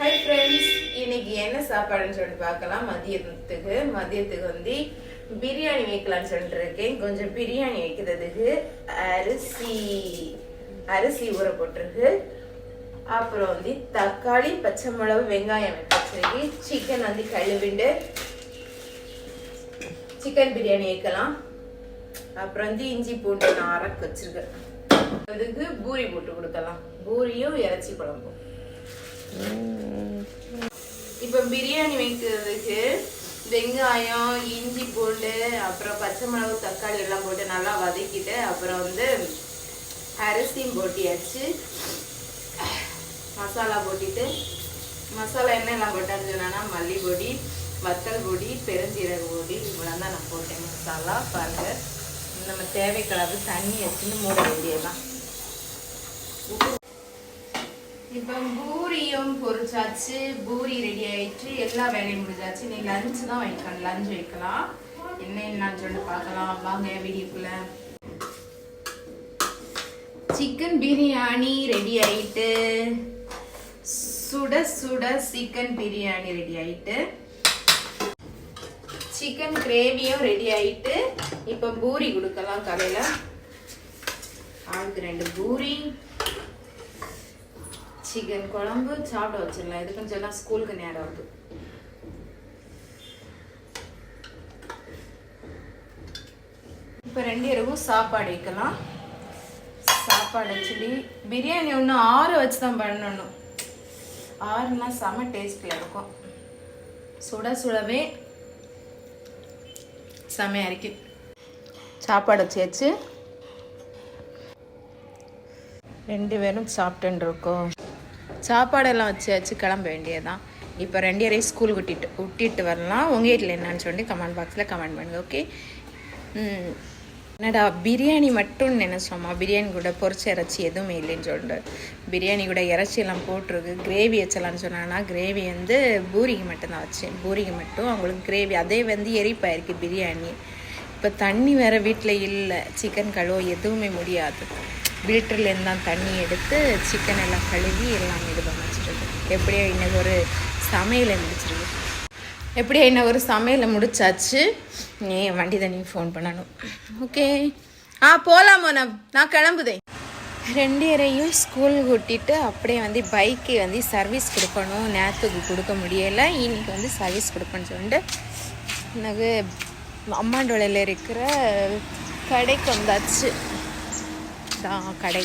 Hi friends, இன்னைக்கு என்ன சாப்பாடுன்னு சொல்லிட்டு பார்க்கலாம். மதியத்துக்கு வந்து பிரியாணி வைக்கலான்னு சொல்லிட்டு இருக்கேன். கொஞ்சம் பிரியாணி வைக்கிறதுக்கு அரிசி ஊற போட்டிருக்கு. அப்புறம் வந்து தக்காளி, பச்சை மிளகு, வெங்காயம் வச்சிருக்கு. சிக்கன் வந்து கழுவிண்டு சிக்கன் பிரியாணி வைக்கலாம். அப்புறம் வந்து இஞ்சி பூண்டு நான் அரைக்க வச்சிருக்கேன். அதுக்கு பூரி போட்டு கொடுக்கலாம். பூரியும் இறைச்சி குழம்பும். இப்ப பிரியாணி வைக்கிறதுக்கு வெங்காயம், இஞ்சி பூண்டு, அப்புறம் பச்சை மிளகு, தக்காளி எல்லாம் போட்டு நல்லா வதக்கிட்டு அப்புறம் வந்து அரிசியும் போட்டியாச்சு. மசாலா போட்டிட்டு மசாலா என்னெல்லாம் போட்டான்னு சொன்னா மல்லி பொடி, வத்தல் பொடி, பெருஞ்சீரக பொடி, இவ்வளோ தான் நான் போட்டேன் மசாலா. பாருங்க, நம்ம தேவைக்களவு தண்ணி வச்சுன்னு மூட வேண்டியதான். இப்போ பூரியும் பொரிச்சாச்சு, பூரி ரெடி ஆயிடுச்சு, எல்லா வேலையும் முடிஞ்சாச்சு. நீ லஞ்ச் தான் வைக்கலாம், லஞ்ச் வைக்கலாம். என்னன்னு சொல்லி பார்க்கலாம் வாங்க வீடியோக்குள்ள. சிக்கன் பிரியாணி ரெடி ஆயிட்டு, சுட சுட சிக்கன் பிரியாணி ரெடி ஆயிட்டு, சிக்கன் கிரேவியும் ரெடி ஆயிட்டு. இப்போ பூரி கொடுக்கலாம் கடையில. ஆளுக்கு 2 பூரி, சிக்கன் குழம்பு சாப்பிட வச்சிடலாம். இதுக்குன்னு சொன்னா ஸ்கூலுக்கு நேரம் ஆகுது. இப்போ 2 பேருக்கும் சாப்பாடு வைக்கலாம். சாப்பாடு ஆக்சுவலி பிரியாணி ஒன்று 6 வச்சு தான் பண்ணணும். 6னா செம டேஸ்ட்ல இருக்கும். சுட சுடவே செமையா இருக்கு. சாப்பாடு வச்சாச்சு, 2 பேரும் சாப்பிட்டுன்னு இருக்கோம். சாப்பாடெல்லாம் வச்சாச்சு, கிளம்ப வேண்டியதான். இப்போ 2 பேரையும் ஸ்கூல் விட்டிட்டு வரலாம். உங்கள் வீட்டில் என்னன்னு சொல்லி கமெண்ட் பாக்ஸில் கமெண்ட் பண்ணுங்க. ஓகே, என்னடா பிரியாணி மட்டும் நினைச்சோமா, பிரியாணி கூட பொரிச்ச இறைச்சி எதுவுமே இல்லைன்னு சொல்லிட்டு பிரியாணி கூட இறைச்சியெல்லாம் போட்டிருக்கு. கிரேவி வச்சலான்னு சொன்னாங்கன்னா கிரேவி வந்து பூரிக்கு மட்டும்தான் வச்சேன். பூரிக்கு மட்டும் அவங்களுக்கு கிரேவி, அதே வந்து எரிப்பாயிருக்கு பிரியாணி. இப்போ தண்ணி வேறு வீட்டில் இல்லை, சிக்கன் கழுவ எதுவுமே முடியாது. ஃபில்டர்லேருந்து தான் தண்ணி எடுத்து சிக்கன் எல்லாம் கழுவி எல்லாம் இது பண்ண வச்சுருக்கு. எப்படியோ இன்னைக்கு ஒரு சமையலை முடிச்சிருக்கு. எப்படியோ இன்னும் ஒரு சமையலை முடிச்சாச்சு. நீ வண்டி தண்ணி ஃபோன் பண்ணணும். ஓகே, போகலாமோ? நான் கிளம்புதேன். 2 பேரையும் ஸ்கூல் கூட்டிட்டு அப்படியே வந்து பைக்கு வந்து சர்வீஸ் கொடுக்கணும். நேற்றுக்கு கொடுக்க முடியலை, இன்னைக்கு வந்து சர்வீஸ் கொடுப்பேன்னு சொல்லிட்டு எனக்கு அம்மாண்டோலையில் இருக்கிற கடைக்கு வந்தாச்சு. தான் கடை.